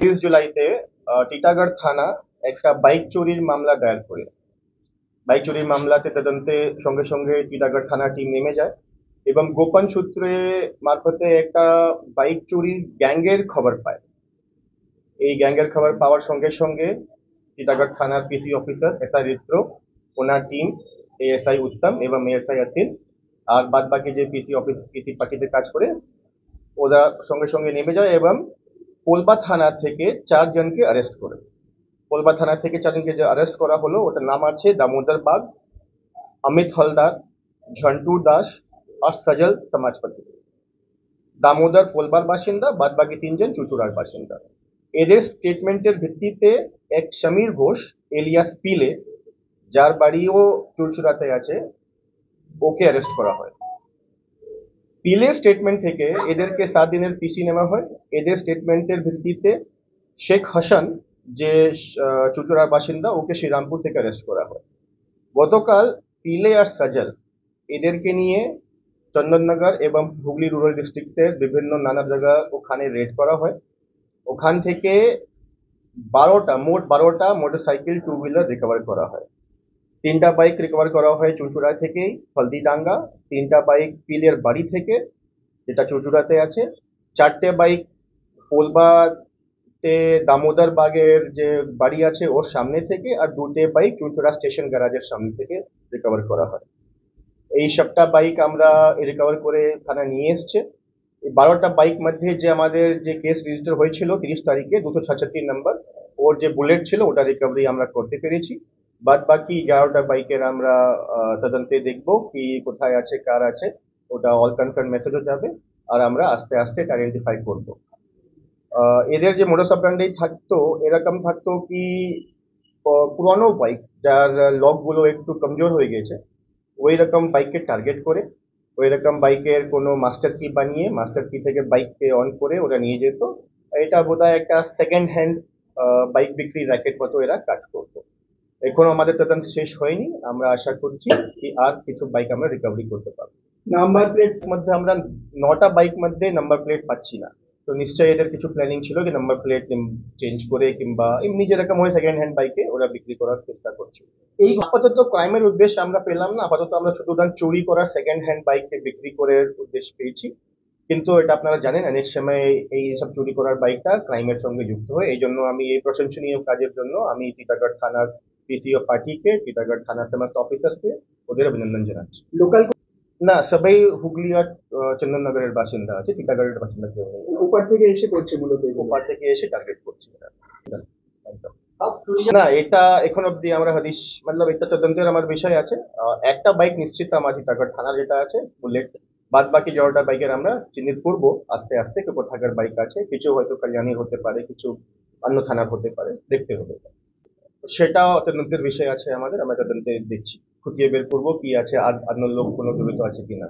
जुलाईते টিটাগড় থানা একটা বাইক চুরির মামলা দায়ের করে। বাইক চুরির মামলাতে তদন্তে সঙ্গে সঙ্গে টিটাগড় থানা টিম নেমে যায় এবং গোপন সূত্রে মারফতে একটা বাইক চুরির গ্যাংয়ের খবর পায়। এই গ্যাংয়ের খবর পাওয়ার সঙ্গে সঙ্গে টিটাগড় থানার পিসি অফিসার এসআই রিত্র, ওনার টিম এএসআই উত্তম এবং এএসআই আতিল আর বাদ বাকি যে পিসি পার্টিতে কাজ করে ওরা সঙ্গে সঙ্গে নেমে যায় এবং কোলবা থানা থেকে 4 জনকে অ্যারেস্ট করে। কোলবা থানা থেকে 4 জনকে যে অ্যারেস্ট করা হলো ওটার নাম আছে দামোদর বাগ, অমিত হলদার, ঝন্টু দাস আর সজল সমাজপতি। দামোদর কোলবার বাসিন্দা, বাদ বাকি 3 জন চুচুড়ার বাসিন্দা। এদের স্টেটমেন্টের ভিত্তিতে এক সমীর ঘোষ এলিয়াস পিলে, যার বাড়িও চুচুড়াতে আছে, ওকে অ্যারেস্ট করা হয়। পিলের স্টেটমেন্ট থেকে এদেরকে 7 দিনের পিসি নেওয়া হয়। এদের স্টেটমেন্টের ভিত্তিতে শেখ হাসান, যে চুচুড়ার বাসিন্দা, ওকে শ্রীরামপুর থেকে অ্যারেস্ট করা হয়। গতকাল পিলে আর সজল এদেরকে নিয়ে চন্দননগর এবং হুগলি রুরাল ডিস্ট্রিক্টের বিভিন্ন নানা জায়গা ওখানে রেড করা হয়। ওখান থেকে মোট 12টা মোটরসাইকেল, 2 হুইলার রিকভার করা হয়। 3টা বাইক রিকভার করা হয় চুঁচুড়া থেকেই, হলদিডাঙ্গা। 3টা বাইক পিলের বাড়ি থেকে, যেটা চুঁচুড়াতে আছে। 4টে বাইক কোলবাতে দামোদর বাগের যে বাড়ি আছে ওর সামনে থেকে, আর 2টে বাইক চুঁচুড়া স্টেশন গ্যারাজের সামনে থেকে রিকভার করা হয়। এই সবটা বাইক আমরা রিকভার করে থানা নিয়ে এসছে। এই 12টা বাইক মধ্যে যে আমাদের যে কেস রেজিস্টার হয়েছিল 30 তারিখে 266 নম্বর, ওর যে বুলেট ছিল ওটা রিকভারি আমরা করতে পেরেছি। বাদ বাকি 11টা বাইকের আমরা তদন্তে দেখবো কি কোথায় আছে, কার আছে, ওটা অল কনসার্ন মেসেজও যাবে আর আমরা আস্তে আস্তে আইডেন্টিফাই করবো। এদের যে মোডাস অপারেন্ডি থাকতো, এরকম থাকতো কি পুরনো বাইক যার লক গুলো একটু কমজোর হয়ে গেছে, ওই রকম বাইককে টার্গেট করে ওই রকম বাইকের কোনো মাস্টার কি বানিয়ে মাস্টার কি থেকে বাইককে অন করে ওরা নিয়ে যেত। এটা বোধহয় একটা সেকেন্ড হ্যান্ড বাইক বিক্রি র্যাকেট মতো এরা কাজ করতো। এখনো আমাদের তদন্ত শেষ হয়নি, আমরা আশা করছি কি আর কিছু বাইক আমরা রিকভারি করতে পারবো। নাম্বার প্লেট মধ্যে আমরা 9টা বাইক মধ্যে নাম্বার প্লেট পাচ্ছি না, তো নিশ্চয়ই এদের কিছু প্ল্যানিং ছিল যে নাম্বার প্লেট চেঞ্জ করে কিংবা এমনি যেরকম হয় সেকেন্ড হ্যান্ড বাইকে ওরা বিক্রি করার চেষ্টা করছে। এই আপাতত ক্রাইমের উদ্দেশ্য আমরা পেলাম না, আপাতত আমরা শুধু চুরি করার সেকেন্ড হ্যান্ড বাইককে বিক্রি করে উদ্দেশ্য পেয়েছি। কিন্তু এটা আপনারা জানেন অনেক সময় এই সব চুরি করার বাইকটা ক্রাইমের সঙ্গে যুক্ত হয়। এই জন্য আমি এই প্রশংসনীয় কাজের জন্য আমি টিটাগড় থানার পিসিও পার্টিকে, টিটাগড় থানার সমস্ত অফিসারকে ওদের অভিনন্দন জানাচ্ছি। লোকাল না, সবাই হুগলি আর চন্দননগরের বাসিন্দা আছে, টিটাগড়ের বাসিন্দা কেউ নেই। ওপার থেকে এসে করছে, মূলত ওপার থেকে এসে টার্গেট করছে এরা। একদম। না, এটা এখন অব্দি আমরা হদিশ মতলব এটা তদন্তের আমার বিষয় আছে। একটা বাইক নিশ্চিত আমার টিটাগড় থানার যেটা আছে বুলেট, বাদ বাকি 11টা বাইকের আমরা চিহ্নিত করবো আস্তে আস্তে কোথাকার বাইক আছে। কিছু হয়তো কল্যাণী হতে পারে, কিছু অন্য থানার হতে পারে, দেখতে হবে। সেটা তদন্তের বিষয় আছে আমাদের, আমরা তদন্তে দেখছি, খুঁটিয়ে বের করবো কি আছে আর অন্য লোক কোনো জড়িত আছে কিনা।